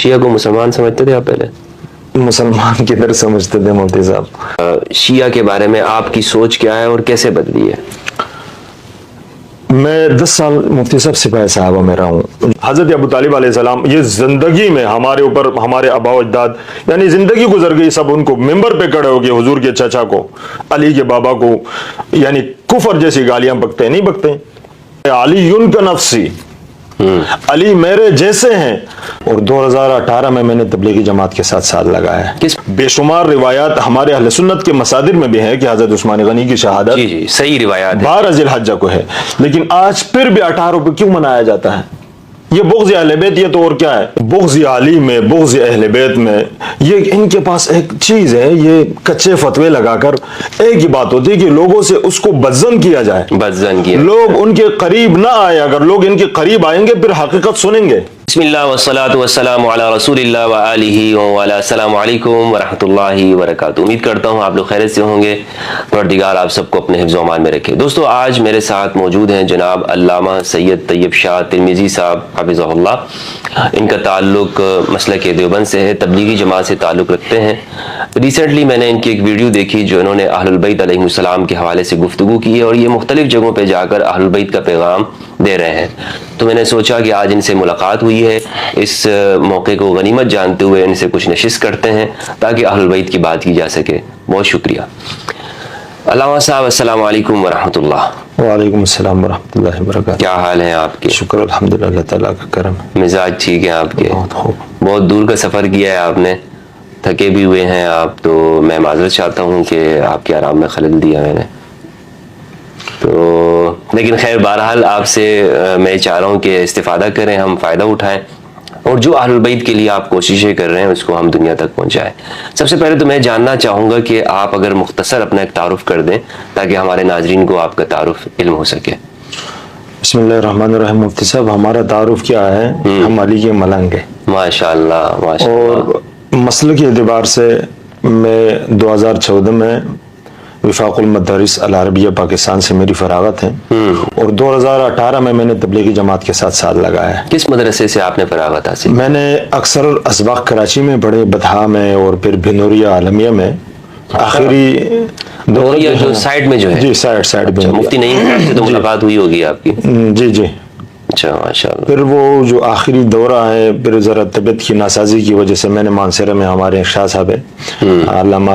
شیعہ کو مسلمان سمجھتے تھے آپ پہلے؟ مسلمان کدھر سمجھتے تھے مفتی صاحب؟ شیعہ کے بارے میں آپ کی سوچ کیا ہے اور کیسے بدلی ہے؟ میں 10 سال مفتی صاحب سپاہی صحابہ میں رہا ہوں. حضرت ابو طالب علیہ السلام یہ زندگی میں ہمارے اوپر ہمارے آبا و اجداد یعنی زندگی گزر گئی سب ان کو ممبر پہ کھڑے ہو گئے حضور کے چچا کو علی کے بابا کو یعنی کفر جیسی گالیاں بکتے نہیں بکتے. علی کا نفسی علی میرے جیسے ہیں. اور 2018 میں نے تبلیغی جماعت کے ساتھ ساتھ لگایا ہے. بے شمار روایات ہمارے اہل سنت کے مصادر میں بھی ہیں کہ حضرت عثمان غنی کی شہادت جی صحیح روایات 12 ذی الحجہ کو ہے. لیکن آج پھر بھی 18 کو کیوں منایا جاتا ہے؟ یہ بغض اہل بیت یہ تو اور کیا ہے؟ بغض علی میں بغض اہل بیت میں یہ ان کے پاس ایک چیز ہے. یہ کچے فتوے لگا کر ایک ہی بات ہوتی ہے کہ لوگوں سے اس کو بدزن کیا جائے. بدزن کیا لوگ ان کے قریب نہ آئے. اگر لوگ ان کے قریب آئیں گے پھر حقیقت سنیں گے. بسم اللہ والصلاة والسلام علی رسول اللہ وآلہ وعلی. السلام علیکم ورحمۃ اللہ وبرکاتہ. امید کرتا ہوں آپ لوگ خیریت سے ہوں گے. پروردگار آپ سب کو اپنے حفظ و امان میں رکھے. دوستو آج میرے ساتھ موجود ہیں جناب علامہ سید طیب شاہ ترمذی صاحب حفظہ اللہ. ان کا تعلق مسلک دیوبند سے ہے, تبلیغی جماعت سے تعلق رکھتے ہیں. ریسنٹلی میں نے ان کی ایک ویڈیو دیکھی جو انہوں نے اہل البیت علیہ السلام کے حوالے سے گفتگو کی ہے اور یہ مختلف جگہوں پہ جا کر اہل البیت کا پیغام دے رہے ہیں. تو میں نے سوچا کہ آج ان سے ملاقات ہوئی ہے, اس موقع کو غنیمت جانتے ہوئے ان سے کچھ نشست کرتے ہیں تاکہ اہل بیت کی بات کی جا سکے. بہت شکریہ. علامہ صاحب السلام علیکم ورحمۃ اللہ. وعلیکم السلام ورحمۃ اللہ وبرکاتہ. کیا حال ہیں آپ کے؟ شکر الحمدللہ اللہ تعالیٰ کا کرم. مزاج ٹھیک ہے آپ کے؟ بہت دور کا سفر کیا ہے آپ نے, تھکے بھی ہوئے ہیں آپ, تو میں معذرت چاہتا ہوں کہ آپ کے آرام میں خلل دیا میں نے. تو لیکن خیر بہرحال آپ سے میں چاہ رہا ہوں کہ استفادہ کریں, ہم فائدہ اٹھائیں اور جو اہل البیت کے لیے آپ کوششیں کر رہے ہیں اس کو ہم دنیا تک پہنچائیں. سب سے پہلے تو میں جاننا چاہوں گا کہ آپ اگر مختصر اپنا ایک تعارف کر دیں تاکہ ہمارے ناظرین کو آپ کا تعارف علم ہو سکے. بسم اللہ الرحمن الرحیم. مفتی صاحب ہمارا تعارف کیا ہے؟ ہم علی کے ملنگ ہیں. ماشاء اللہ ماشاء اللہ. اور مسئلے کے اعتبار سے میں 2014 میں وفاق المدارس العربیہ پاکستان سے میری فراغت ہے اور 2018 میں نے تبلیغی جماعت کے ساتھ ساتھ لگایا ہے. کس مدرسے سے آپ نے فراغت حاصل؟ میں نے اکثر اسباق کراچی میں پڑھے, بتہا میں اور پھر بھنوریا عالمیہ میں. آخری دوریا جو سائڈ میں جو ہے, جی سائڈ میں مفتی نعیم سے تو ملاقات ہوئی ہوگی آپ کی. جی اچھا ماشاء اللہ. پھر وہ جو آخری دورہ ہے پھر ذرا طبیعت کی ناسازی کی وجہ سے میں نے مانسیرہ میں ہمارے شاہ صاحب ہے علامہ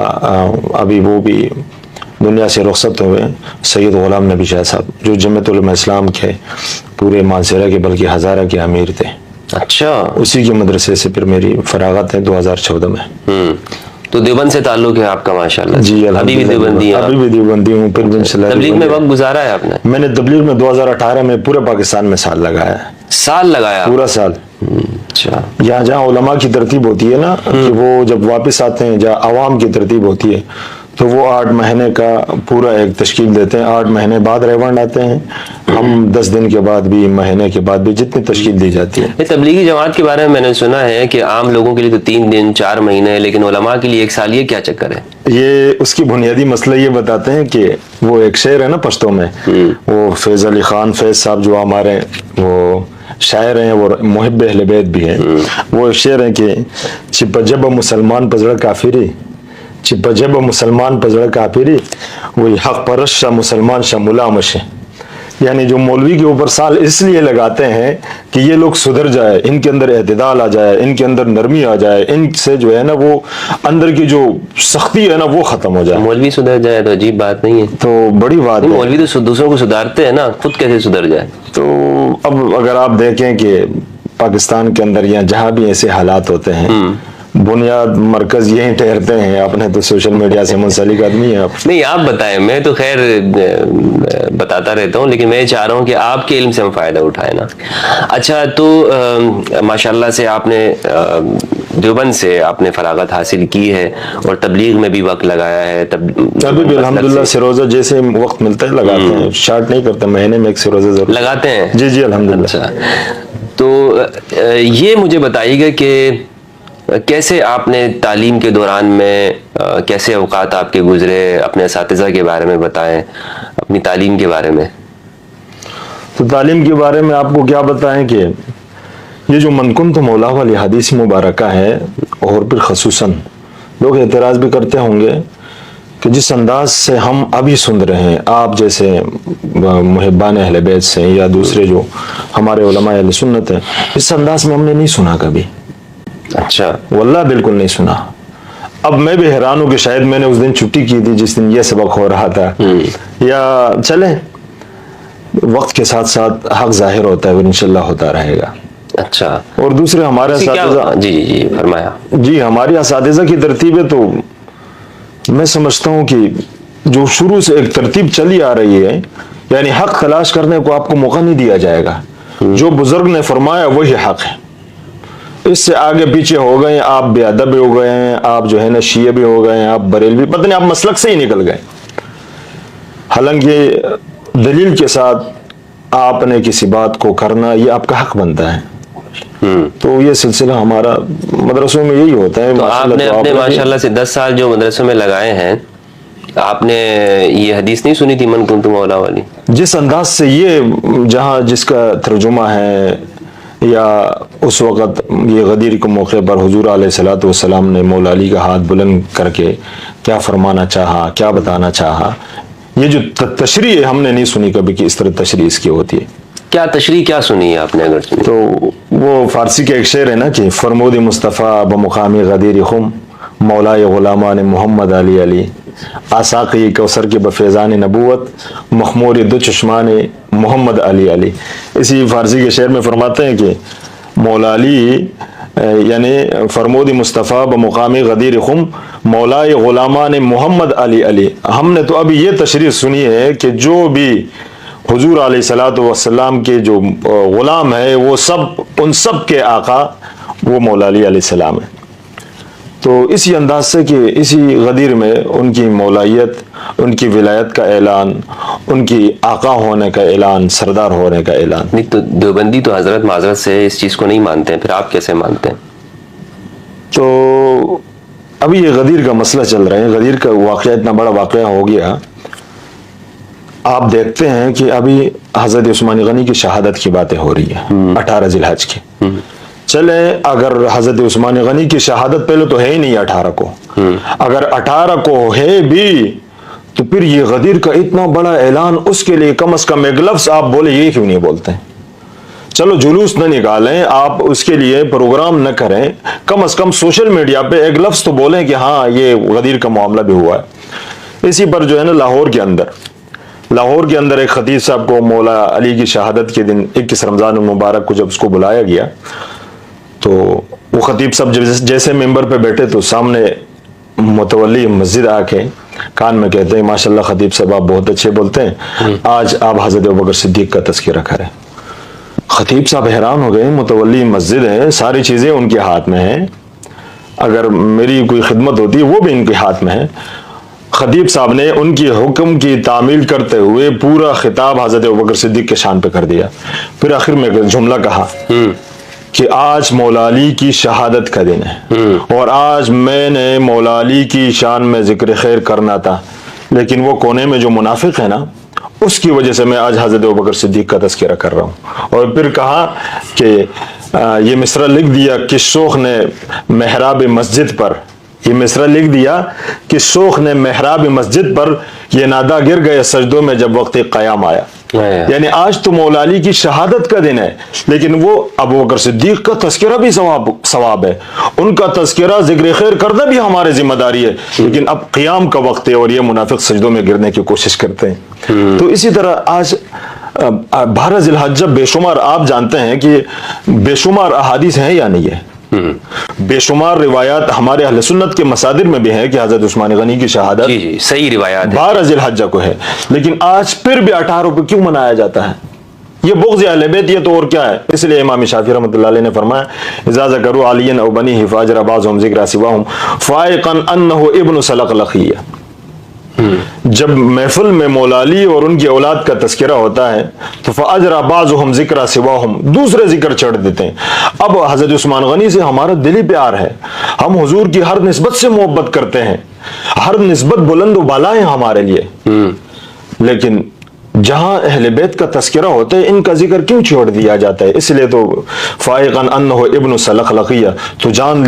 ابھی وہ بھی دنیا سے رخصت ہوئے, سید غلام نبی شاہ صاحب جو جمعیت علماء اسلام کے پورے مانسیرہ کے بلکہ ہزارہ کے امیر تھے. اچھا. اسی کے مدرسے سے پھر میری فراغت ہے 2014 میں. تو دیوبند سے تعلق ہے آپ کا ماشاءاللہ. جی ابھی بھی دیوبندی ہیں؟ ابھی بھی دیوبندی ہوں. پھر انشاءاللہ تبلیغ میں وقت گزارا ہے آپ نے؟ میں نے تبلیغ میں 2018 میں پورے پاکستان میں سال لگایا ہے. سال لگایا؟ پورا سال. اچھا. جہاں علماء کی ترتیب ہوتی ہے نا کہ وہ جب واپس آتے ہیں, جہاں عوام کی ترتیب ہوتی ہے تو وہ 8 مہینے کا پورا ایک تشکیل دیتے ہیں. 8 مہینے بعد ریونڈ آتے ہیں, ہم 10 دن کے بعد بھی, مہینے کے بعد بھی, جتنی تشکیل دی جاتی ہے. تبلیغی جماعت کے بارے میں نے سنا ہے کہ عام لوگوں کے لیے تو 3 دن 4 مہینے, لیکن علماء کے لیے 1 سال. یہ کیا چکر ہے؟ یہ اس کی بنیادی مسئلہ یہ بتاتے ہیں کہ وہ ایک شعر ہے نا پشتوں میں, وہ فیض علی خان فیض صاحب جو ہمارے وہ شاعر ہیں, وہ محب اہل بیت بھی ہیں. وہ ایک شعر ہے کہ چپجب مسلمان پزڑ کافری, چپجب مسلمان پزڑ کافری, وہی حق پرست شاہ مسلمان شاہ ملامش. یعنی جو مولوی کے اوپر سال اس لیے لگاتے ہیں کہ یہ لوگ سدھر جائے, ان کے اندر اعتدال آ جائے, ان کے اندر نرمی آ جائے, ان سے جو ہے نا وہ اندر کی جو سختی ہے نا وہ ختم ہو جائے. مولوی سدھر جائے تو عجیب بات نہیں ہے, تو بڑی بات ہے. مولوی تو دوسروں کو سدھارتے ہیں نا, خود کیسے سدھر جائے؟ تو اب اگر آپ دیکھیں کہ پاکستان کے اندر یا جہاں بھی ایسے حالات ہوتے ہیں, بنیاد مرکز یہیں ٹھہرتے ہیں. آپ نے تو سوشل میڈیا سے منسلک آدمی ہیں آپ. نہیں آپ بتائیں, میں تو خیر بتاتا رہتا ہوں, لیکن میں چاہ رہا ہوں کہ آپ کے علم سے ہم فائدہ اٹھائیں نا. اچھا تو ماشاءاللہ سے آپ نے دیوبند سے آپ نے فراغت حاصل کی ہے اور تبلیغ میں بھی وقت لگایا ہے. ابھی بھی الحمدللہ سروزہ جیسے وقت ملتا ہے لگاتے ہیں, شارٹ نہیں کرتے, مہینے میں 1 سروزہ ضرور لگاتے ہیں. جی الحمدللہ. اچھا تو یہ مجھے بتائیے گا کہ کیسے آپ نے تعلیم کے دوران میں کیسے اوقات آپ کے گزرے, اپنے اساتذہ کے بارے میں بتائیں, اپنی تعلیم کے بارے میں. تو تعلیم کے بارے میں آپ کو کیا بتائیں کہ یہ جو من کنت مولا والی حدیث مبارکہ ہے، اور پھر خصوصاً لوگ اعتراض بھی کرتے ہوں گے کہ جس انداز سے ہم ابھی سن رہے ہیں آپ جیسے محبان اہل بیت سے یا دوسرے جو ہمارے علماء اہل سنت ہیں، اس انداز میں ہم نے نہیں سنا کبھی. اچھا. واللہ بالکل نہیں سنا. اب میں بھی حیران ہوں کہ شاید میں نے اس دن چھٹی کی تھی جس دن یہ سبق ہو رہا تھا، یا چلیں وقت کے ساتھ ساتھ حق ظاہر ہوتا ہے اور انشاءاللہ ہوتا رہے گا. اچھا. اور دوسرے ہمارے اساتذہ، جی فرمایا. جی ہماری اساتذہ کی ترتیب ہے، تو میں سمجھتا ہوں کہ جو شروع سے ایک ترتیب چلی آ رہی ہے، یعنی حق تلاش کرنے کو آپ کو موقع نہیں دیا جائے گا. جو بزرگ نے فرمایا وہی حق ہے. اس سے آگے پیچھے ہو گئے آپ بے ادب ہو گئے ہیں، آپ جو ہے نا شیعہ بھی ہو گئے ہیں، آپ بریلوی، پتہ نہیں آپ مسلک سے ہی نکل گئے. حالانکہ دلیل کے ساتھ آپ نے کسی بات کو کرنا یہ آپ کا حق بنتا ہے. تو یہ سلسلہ ہمارا مدرسوں میں یہی ہوتا ہے. تو آپ نے اپنے ماشاءاللہ سے 10 سال جو مدرسوں میں لگائے ہیں، آپ نے یہ حدیث نہیں سنی تھی من کنت مولا والی؟ جس انداز سے یہ جہاں جس کا ترجمہ ہے، یا اس وقت یہ غدیر کے موقع پر حضور علیہ الصلوۃ والسلام نے مولا علی کا ہاتھ بلند کر کے کیا فرمانا چاہا، کیا بتانا چاہا، یہ جو تشریح ہم نے نہیں سنی کبھی کہ اس طرح تشریح اس کی ہوتی ہے. کیا تشریح کیا سنی ہے آپ نے اگر سنی؟ تو وہ فارسی کے ایک شعر ہے نا کہ فرمود مصطفیٰ بمقامی غدیر خم مولائے غلامان محمد علی علی آساقی کوثر کے بفیضان نبوت مخمور دو چشمان محمد علی علی. اسی فارسی کے شعر میں فرماتے ہیں کہ مولا علی یعنی فرمود مصطفیٰ بمقامی غدیر خم مولائے غلامان محمد علی علی. ہم نے تو ابھی یہ تشریح سنی ہے کہ جو بھی حضور علیہ الصلوۃ والسلام کے جو غلام ہے وہ سب ان سب کے آقا وہ مولا علی علیہ السلام ہے. تو اسی انداز سے کہ اسی غدیر میں ان کی مولائیت، ان کی ولایت کا اعلان، ان کی آقا ہونے کا اعلان، سردار ہونے کا اعلان. نہیں تو دیوبندی تو حضرت معذرت سے اس چیز کو نہیں مانتے ہیں، پھر آپ کیسے مانتے ہیں؟ تو ابھی یہ غدیر کا مسئلہ چل رہا ہے. غدیر کا واقعہ اتنا بڑا واقعہ ہو گیا. آپ دیکھتے ہیں کہ ابھی حضرت عثمان غنی کی شہادت کی باتیں ہو رہی ہیں 18 ذی الحج کی. چلے اگر حضرت عثمان غنی کی شہادت پہلے تو ہے ہی نہیں 18 کو، اگر 18 کو ہے بھی تو پھر یہ غدیر کا اتنا بڑا اعلان، اس کے لیے کم از کم ایک لفظ آپ بولے، یہ کیوں نہیں بولتے ہیں؟ چلو جلوس نہ نکالیں آپ، اس کے لیے پروگرام نہ کریں، کم از کم سوشل میڈیا پہ ایک لفظ تو بولیں کہ ہاں یہ غدیر کا معاملہ بھی ہوا ہے. اسی پر جو ہے نا لاہور کے اندر ایک خطیب صاحب کو مولا علی کی شہادت کے دن 21 رمضان المبارک کو جب اس کو بلایا گیا تو وہ خطیب صاحب جیسے ممبر پہ بیٹھے تو سامنے متولی مسجد آ کے کان میں کہتے ہیں ماشاءاللہ خطیب صاحب آپ بہت اچھے بولتے ہیں، آج آپ حضرت ابوبکر صدیق کا تذکرہ کریں. خطیب صاحب حیران ہو گئے، متولی مسجد ہے، ساری چیزیں ان کے ہاتھ میں ہیں، اگر میری کوئی خدمت ہوتی ہے وہ بھی ان کے ہاتھ میں ہے. خطیب صاحب نے ان کی حکم کی تعمیل کرتے ہوئے پورا خطاب حضرت ابوبکر صدیق کے شان پہ کر دیا. پھر آخر میں جملہ کہا کہ آج مولا علی کی شہادت کا دن ہے اور آج میں نے مولا علی کی شان میں ذکر خیر کرنا تھا، لیکن وہ کونے میں جو منافق ہے نا اس کی وجہ سے میں آج حضرت ابوبکر صدیق کا تذکرہ کر رہا ہوں. اور پھر کہا کہ یہ مصرع لکھ دیا کہ شوخ نے محراب مسجد پر، یہ مصرع لکھ دیا کہ شوخ نے محراب مسجد پر یہ نادا گر گئے سجدوں میں جب وقت قیام آیا. یعنی آج تو مولا علی کی شہادت کا دن ہے، لیکن وہ ابوبکر صدیق کا تذکرہ بھی ثواب ہے، ان کا تذکرہ ذکر خیر کرنا بھی ہمارے ذمہ داری ہے، لیکن اب قیام کا وقت ہے اور یہ منافق سجدوں میں گرنے کی کوشش کرتے ہیں. تو اسی طرح آج 12 ذی الحج بے شمار آپ جانتے ہیں کہ بے شمار احادیث ہیں یا نہیں ہے، بے شمار روایات ہمارے اہل سنت کے مصادر میں بھی ہیں کہ حضرت عثمان غنی کی شہادت صحیح روایات 12 ذی الحج کو ہے، لیکن آج پھر بھی 18 کو کیوں منایا جاتا ہے؟ یہ بغض اہل بیت، یہ تو اور کیا ہے؟ اس لیے امام شافعی رحمۃ اللہ علیہ نے فرمایا اذا ذکروا علیًا او بنیہ فاجر بعضهم ذکر سواهم فائقا انه ابن سلقلقیہ. جب محفل میں مولا علی اور ان کی اولاد کا تذکرہ ہوتا ہے تو فاجر بعضهم ذکر سواهم، دوسرے ذکر چڑھ دیتے ہیں. اب حضرت عثمان غنی سے ہمارا دلی پیار ہے، ہم حضور کی ہر نسبت سے محبت کرتے ہیں، ہر نسبت بلند و بالا ہے ہمارے لیے، لیکن جہاں اہل بیت کا تذکرہ ہوتا ہے ان کا ذکر کیوں چھوڑ دیا جاتا ہے؟ اس لیے تو فائقاً انہ ابن سلخلقیہ، تو جان